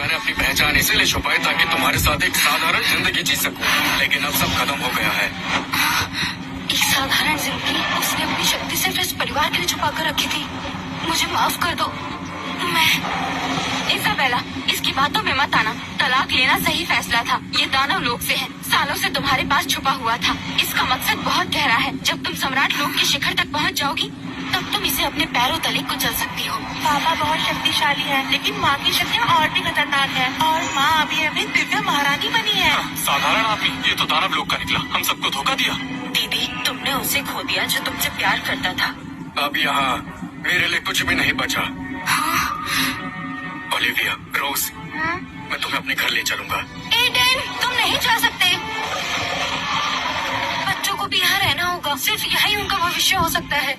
मैंने अपनी पहचान इसीलिए छुपाई ताकि तुम्हारे साथ एक साधारण जिंदगी जी सकूं, लेकिन अब सब खत्म हो गया है। एक साधारण जिंदगी उसने अपनी शक्ति सिर्फ इस परिवार के लिए छुपा कर रखी थी। मुझे माफ कर दो। मैं इसाबेला, इसकी बातों में मत आना। तलाक लेना सही फैसला था। ये दानव लोक से है, सालों से तुम्हारे पास छुपा हुआ था। इसका मकसद बहुत गहरा है। जब तुम सम्राट लोक के शिखर तक पहुंच जाओगी तब तुम इसे अपने पैरों तले कुचल सकती हो। पापा बहुत शक्तिशाली है, लेकिन माँ की शक्तियाँ और भी खतरनाक है। और माँ अभी अभी दिव्य महारानी बनी है। साधारण आदमी, ये तो दानव लोक का निकला। हम सबको धोखा दिया। दीदी, तुमने उसे खो दिया जो तुमसे प्यार करता था। अब यहाँ मेरे लिए कुछ भी नहीं बचा। ओलिविया, रोज, मैं तुम्हें अपने घर ले चलूंगा। एडन, तुम नहीं जा सकते। बच्चों को भी यहाँ रहना होगा। सिर्फ यही उनका भविष्य हो सकता है।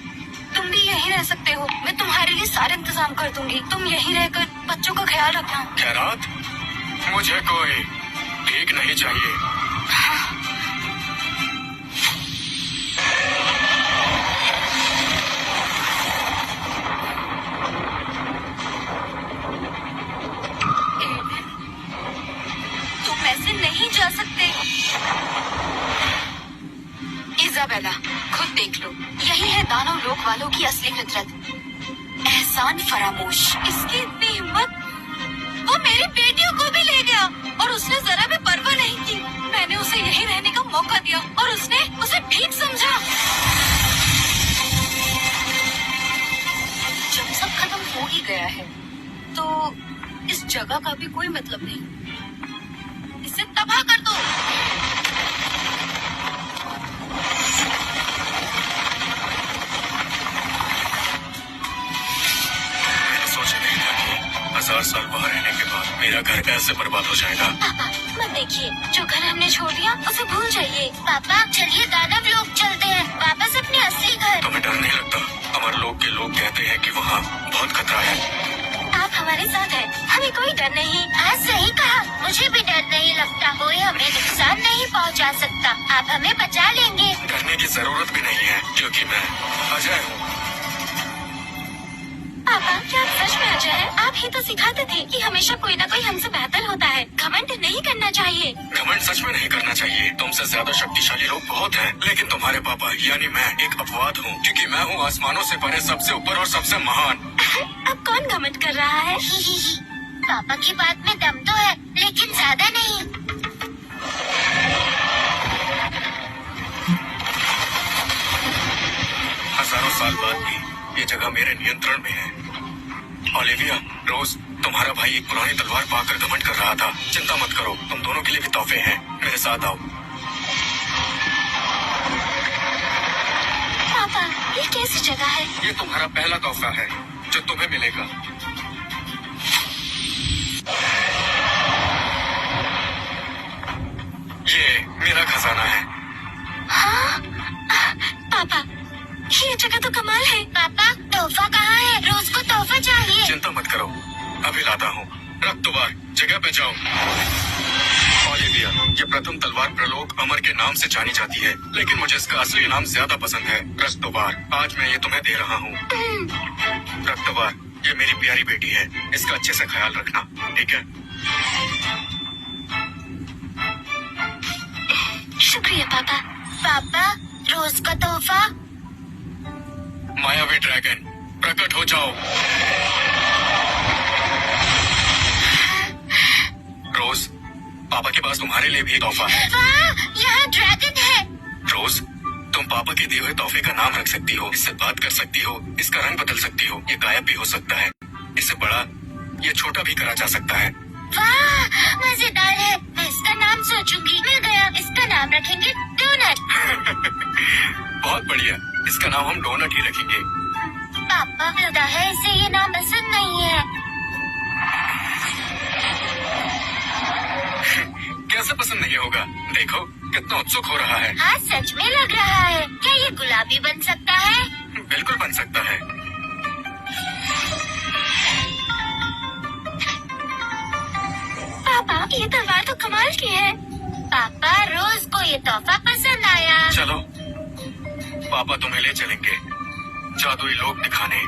तुम भी यहीं रह सकते हो। मैं तुम्हारे लिए सारे इंतजाम कर दूंगी। तुम यहीं रहकर बच्चों का ख्याल रखना। खैरात, मुझे कोई ठीक नहीं चाहिए। तुम ऐसे नहीं जा सकते। इसाबेला, खुद देख लो, यही है दानव लोक वालों की असली फितरत। एहसान फरामोश। इसकी इतनी हिम्मत, वो मेरी बेटियों को भी ले गया और उसने जरा भी परवाह नहीं की। मैंने उसे यहीं रहने का मौका दिया और उसने उसे ठीक समझा। जब सब खत्म हो ही गया है तो इस जगह का भी कोई मतलब नहीं। इसे तबाह कर दो। मैंने सोचा नहीं था कि 1000 साल बाहर रहने के बाद मेरा घर ऐसे बर्बाद हो जाएगा। पापा, मत देखिए, जो घर हमने छोड़ दिया उसे भूल जाइए। पापा, चलिए दानव लोक चलते हैं, वापस अपने असली घर। तुम्हें डर नहीं लगता? अमर लोक के लोग कहते हैं कि वहाँ बहुत खतरा है। आप हमारे साथ हैं, हमें कोई डर नहीं। आज सही कहा, मुझे भी डर नहीं लगता। कोई हमें नुकसान नहीं पहुंचा सकता। आप हमें बचा लेंगे। डरने की जरूरत भी नहीं है, क्योंकि मैं अजय हूँ। पापा, क्या आप सच में अजय हैं? आप ही तो सिखाते थे कि हमेशा कोई ना कोई हमसे बेहतर होता है। घमंड नहीं करना चाहिए। घमंड सच में नहीं करना चाहिए। तुमसे ज्यादा शक्तिशाली लोग बहुत हैं, लेकिन तुम्हारे पापा यानी मैं एक अपवाद हूँ, क्योंकि मैं हूँ आसमानों से परे सबसे ऊपर और सबसे महान। अब कौन घमंड कर रहा है? पापा की बात में दम तो है, लेकिन ज्यादा नहीं। हजारों साल बाद भी ये जगह मेरे नियंत्रण में है। ओलिविया, रोज, तुम्हारा भाई एक पुरानी तलवार पाकर घमंड कर रहा था। चिंता मत करो, तुम दोनों के लिए भी तोहफे हैं। मेरे साथ आओ। पापा, ये कैसी जगह है? ये तुम्हारा पहला तोहफा है जो तुम्हें मिलेगा। ये मेरा खजाना है। हाँ? पापा, ये जगह तो कमाल है। पापा, तोहफा कहाँ है? रोज को तोहफा चाहिए। चिंता मत करो, अभी लाता हूँ। रक्तवार, जगह पे जाओ। ओलिविया, ये प्रथम तलवार प्रलोक अमर के नाम से जानी जाती है, लेकिन मुझे इसका असली नाम ज्यादा पसंद है, रक्तवार। आज मैं ये तुम्हें दे रहा हूँ। रक्तवार, ये मेरी प्यारी बेटी है, इसका अच्छे से ख्याल रखना, ठीक है? शुक्रिया पापा। पापा, रोज का तोहफा। मायावी ड्रैगन, प्रकट हो जाओ। रोज, पापा के पास तुम्हारे लिए भी तोहफा है। वाह, यहाँ ड्रैगन है। रोज, तुम पापा के दिए हुए तोहफे का नाम रख सकती हो, इससे बात कर सकती हो, इसका रंग बदल सकती हो, ये गायब भी हो सकता है, इसे बड़ा या छोटा भी करा जा सकता है। वाह, मजेदार है। मैं इसका नाम सोचूंगी। मिल गया, इसका नाम रखेंगे डोनट। बहुत बढ़िया, इसका नाम हम डोनट ही रखेंगे। पापा, लगता है इसे ये नाम पसंद नहीं है। कैसे पसंद नहीं होगा? देखो कितना उत्सुक हो रहा है। हाँ, सच में लग रहा है। क्या ये गुलाबी बन सकता है? बिल्कुल बन सकता है। पापा, ये तलवार तो कमाल की है। पापा, रोज को ये तोहफा पसंद आया। चलो, पापा तुम्हें ले चलेंगे जादुई लोक दिखाने।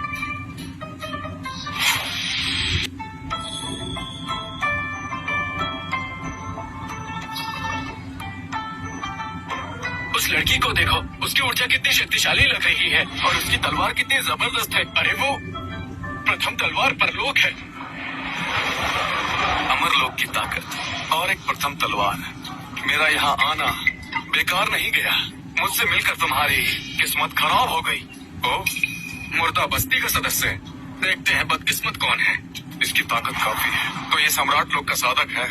उस लड़की को देखो, उसकी ऊर्जा कितनी शक्तिशाली लग रही है और उसकी तलवार कितनी जबरदस्त है। अरे वो प्रथम तलवार परलोक है। अमरलोक की ताकत और एक प्रथम तलवार। मेरा यहाँ आना बेकार नहीं गया। मुझसे मिलकर तुम्हारी किस्मत खराब हो गई। ओ, मुर्दा बस्ती का सदस्य। देखते हैं बदकिस्मत कौन है। इसकी ताकत काफी है तो ये सम्राट लोक का साधक है।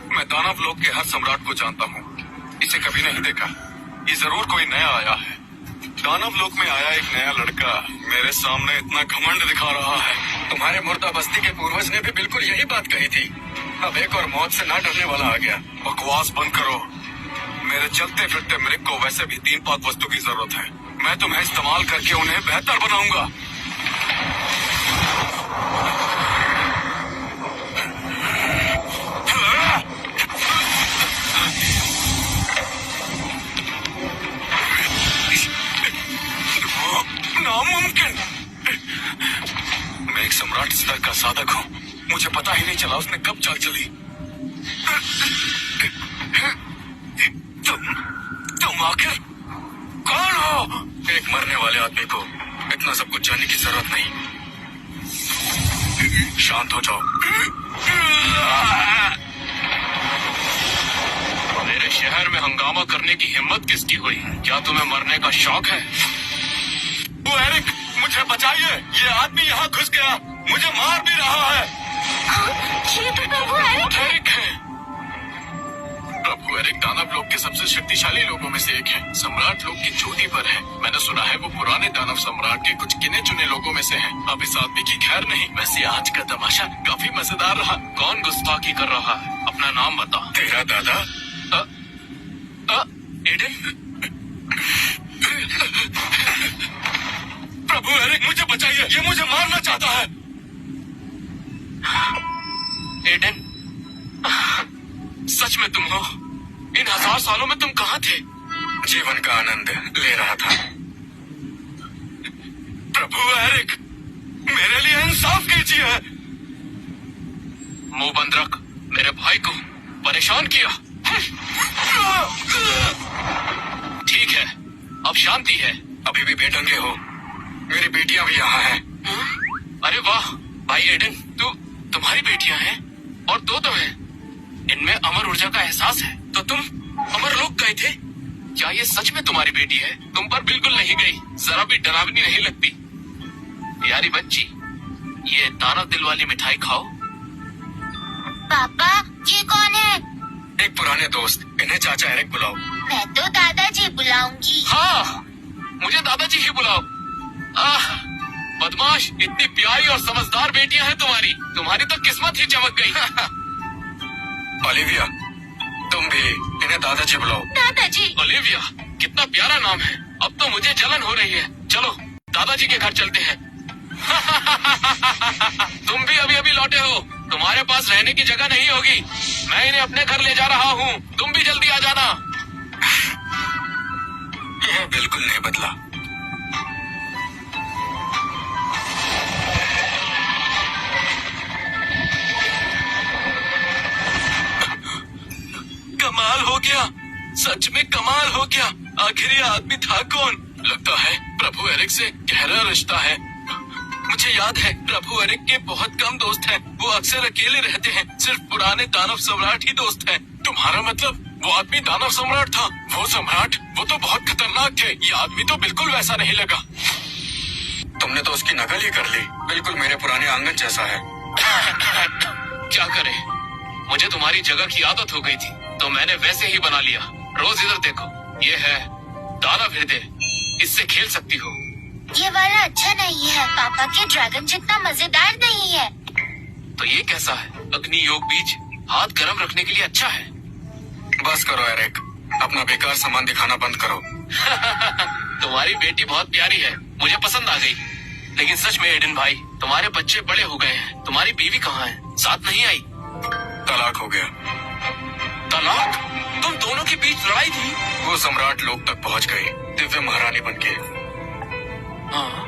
मैं दानव लोक के हर सम्राट को जानता हूँ, इसे कभी नहीं देखा। ये जरूर कोई नया आया है। दानव लोक में आया एक नया लड़का मेरे सामने इतना घमंड दिखा रहा है। तुम्हारे मुर्दा बस्ती के पूर्वज ने भी बिल्कुल यही बात कही थी। अब एक और मौत से ना डरने वाला आ गया। बकवास बंद करो। मेरे चलते फिरते मृग को वैसे भी 3 पाक वस्तु की जरूरत है। मैं तुम्हें इस्तेमाल करके उन्हें बेहतर बनाऊंगा। नामुमकिन। मैं एक सम्राट स्तर का साधक हूँ। मुझे पता ही नहीं चला उसने कब चाल चली। तुम आखिर कौन हो? एक मरने वाले आदमी को इतना सब कुछ जानने की जरूरत नहीं। शांत हो जाओ। मेरे शहर में हंगामा करने की हिम्मत किसकी हुई? क्या तुम्हें मरने का शौक है? वो एरिक, मुझे बचाइए। ये आदमी यहाँ घुस गया, मुझे मार भी रहा है। ये तो प्रभु एरिक है। एरिक है। प्रभु एरिक दानव लोक के सबसे शक्तिशाली लोगों में से एक है। सम्राट लोक की चोटी पर है। मैंने सुना है वो पुराने दानव सम्राट के कुछ गिने चुने लोगों में से है। अब इस आदमी की खैर नहीं। वैसे आज का तमाशा काफी मजेदार रहा। कौन गुस्ताखी कर रहा है? अपना नाम बता। तेरा दादा एडन। प्रभु एरिक, मुझे बचाइए। ये मुझे मारना चाहता है। एडन, सच में तुम हो? इन 1000 सालों में तुम कहाँ थे? जीवन का आनंद ले रहा था। प्रभु एरिक, मेरे लिए इंसाफ कीजिए। मुंह बंद रख। मेरे भाई को परेशान किया। ठीक है, अब शांति है। अभी भी बेढंगे हो। मेरी बेटियां भी यहाँ हैं। अरे वाह भाई एडन, तुम्हारी बेटियां हैं और 2 तो हैं। इनमें अमर ऊर्जा का एहसास है। तो तुम अमरलोक गए थे? क्या ये सच में तुम्हारी बेटी है? तुम पर बिल्कुल नहीं गई, जरा भी डरावनी नहीं लगती। प्यारी बच्ची, ये दानव दिल वाली मिठाई खाओ। पापा, ये कौन है? एक पुराने दोस्त। इन्हें चाचा एरिक बुलाओ। मैं तो दादाजी बुलाऊंगी। हाँ, मुझे दादाजी ही बुलाओ। बदमाश, इतनी प्यारी और समझदार बेटियां हैं तुम्हारी। तुम्हारी तो किस्मत ही चमक गई। ओलिविया, तुम भी इन्हें दादाजी बुलाओ। दादाजी। ओलिविया, कितना प्यारा नाम है। अब तो मुझे जलन हो रही है। चलो दादाजी के घर चलते हैं। तुम भी अभी अभी लौटे हो। तुम्हारे पास रहने की जगह नहीं होगी। मैं इन्हें अपने घर ले जा रहा हूँ। तुम भी जल्दी आ जाना। यह बिल्कुल नहीं बदला। कमाल हो गया, सच में कमाल हो गया। आखिर ये आदमी था कौन? लगता है प्रभु एरिक से गहरा रिश्ता है। मुझे याद है प्रभु एरिक के बहुत कम दोस्त हैं। वो अक्सर अकेले रहते हैं। सिर्फ पुराने दानव सम्राट ही दोस्त हैं। तुम्हारा मतलब वो आदमी दानव सम्राट था? वो सम्राट, वो तो बहुत खतरनाक थे। ये आदमी तो बिल्कुल वैसा नहीं लगा। तुमने तो उसकी नकल ही कर ली। बिल्कुल मेरे पुराने आंगन जैसा है। क्या करे, मुझे तुम्हारी जगह की आदत हो गई थी तो मैंने वैसे ही बना लिया। रोज इधर देखो, ये है दानव हृदय। इससे खेल सकती हो। ये वाला अच्छा नहीं है। पापा के ड्रैगन जितना मजेदार नहीं है। तो ये कैसा है? अग्नि योग बीज हाथ गर्म रखने के लिए अच्छा है। बस करो एरिक, अपना बेकार सामान दिखाना बंद करो। तुम्हारी बेटी बहुत प्यारी है, मुझे पसंद आ गई। लेकिन सच में एडन भाई, तुम्हारे बच्चे बड़े हो गए हैं। तुम्हारी बीवी कहाँ है? साथ नहीं आई? तलाक हो गया। तलाक? तुम दोनों के बीच लड़ाई थी? वो सम्राट लोक तक पहुँच गई, दिव्य महारानी बनके। हाँ,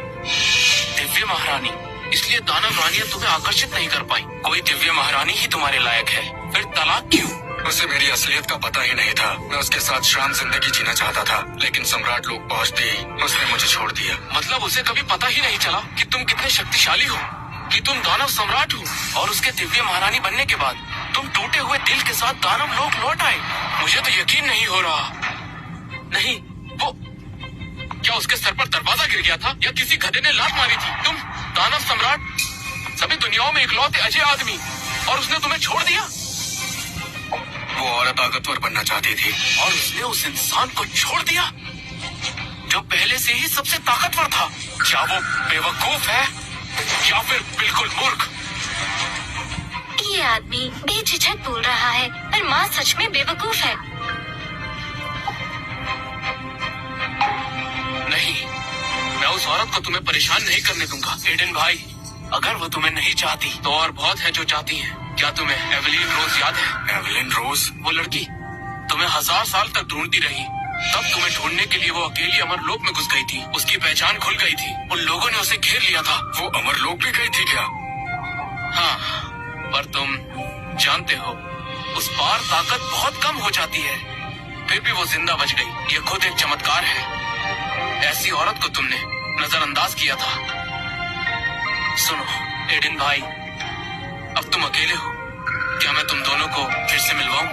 दिव्य महारानी। इसलिए दानव रानियां तुम्हें आकर्षित नहीं कर पाई। कोई दिव्य महारानी ही तुम्हारे लायक है। फिर तलाक क्यों? उसे मेरी असलियत का पता ही नहीं था। मैं उसके साथ शांत जिंदगी जीना चाहता था, लेकिन सम्राट लोग पहुंचते ही उसने मुझे छोड़ दिया। मतलब उसे कभी पता ही नहीं चला कि तुम कितने शक्तिशाली हो, कि तुम दानव सम्राट हो, और उसके दिव्य महारानी बनने के बाद तुम टूटे हुए दिल के साथ दानव लोग लौट आए। मुझे तो यकीन नहीं हो रहा। नहीं, वो क्या उसके सर पर दरवाजा गिर गया था या किसी गधे ने लात मारी थी? तुम दानव सम्राट, सभी दुनियाओं में इकलौते अजय आदमी, और उसने तुम्हें छोड़ दिया। वो औरत ताकतवर बनना चाहती थी और उसने उस इंसान को छोड़ दिया जो पहले से ही सबसे ताकतवर था। क्या वो बेवकूफ है या फिर बिल्कुल मूर्ख? ये आदमी बेझिझक बोल रहा है, पर माँ सच में बेवकूफ है। नहीं, मैं उस औरत को तुम्हें परेशान नहीं करने दूंगा। एडन भाई, अगर वो तुम्हें नहीं चाहती तो और बहुत है जो चाहती है। क्या तुम्हें एवलिन रोज याद है? एवलिन रोज? वो लड़की तुम्हें 1000 साल तक ढूंढती रही, तब तुम्हें ढूंढने के लिए वो अकेली अमरलोक में घुस गई थी। उसकी पहचान खुल गई थी, उन लोगों ने उसे घेर लिया था। वो अमरलोक भी गई थी क्या? हाँ, पर तुम जानते हो उस पार ताकत बहुत कम हो जाती है, फिर भी वो जिंदा बच गई। ये खुद एक चमत्कार है। ऐसी औरत को तुमने नजरअंदाज किया था। सुनो एडन भाई, अब तुम अकेले हो, क्या मैं तुम दोनों को फिर से मिलवाऊं?